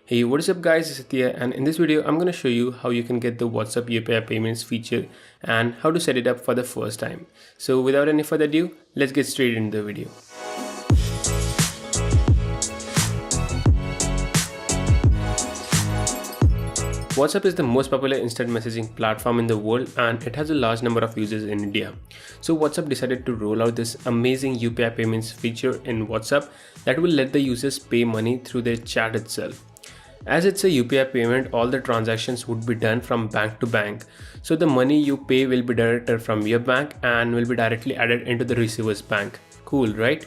Hey, what is up guys, it's Satya, and in this video I'm going to show you how you can get the WhatsApp UPI payments feature and how to set it up for the first time. So without any further ado, let's get straight into the video. WhatsApp is the most popular instant messaging platform in the world and it has a large number of users in India. So WhatsApp decided to roll out this amazing UPI payments feature in WhatsApp that will let the users pay money through their chat itself. As it's a UPI payment, all the transactions would be done from bank to bank. So the money you pay will be directed from your bank and will be directly added into the receiver's bank. Cool, right?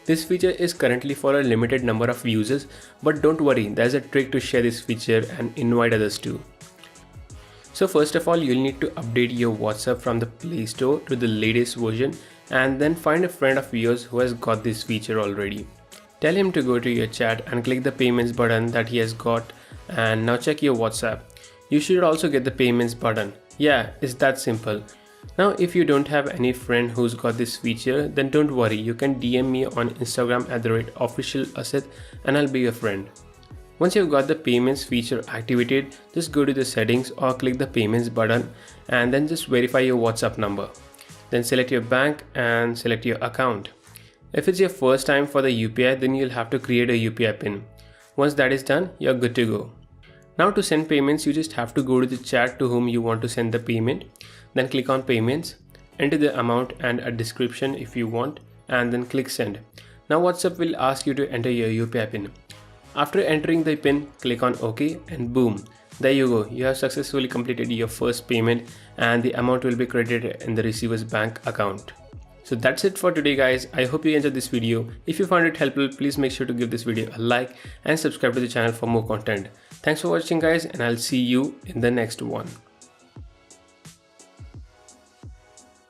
This feature is currently for a limited number of users, but don't worry, there's a trick to share this feature and invite others too. So first of all, you'll need to update your WhatsApp from the Play Store to the latest version and then find a friend of yours who has got this feature already. Tell him to go to your chat and click the payments button that he has got, and now check your WhatsApp. You should also get the payments button. Yeah, it's that simple. Now if you don't have any friend who's got this feature, then don't worry, you can DM me on Instagram @officialasad and I'll be your friend. Once you've got the payments feature activated, just go to the settings or click the payments button and then just verify your WhatsApp number. Then select your bank and select your account. If it's your first time for the UPI, then you'll have to create a UPI pin. Once that is done, you're good to go. Now to send payments, you just have to go to the chat to whom you want to send the payment. Then click on payments, enter the amount and a description if you want, and then click send. Now WhatsApp will ask you to enter your UPI pin. After entering the pin, click on OK and boom. There you go, you have successfully completed your first payment and the amount will be credited in the receiver's bank account. So that's it for today guys. I hope you enjoyed this video. If you found it helpful, please make sure to give this video a like and subscribe to the channel for more content. Thanks for watching guys, and I'll see you in the next one.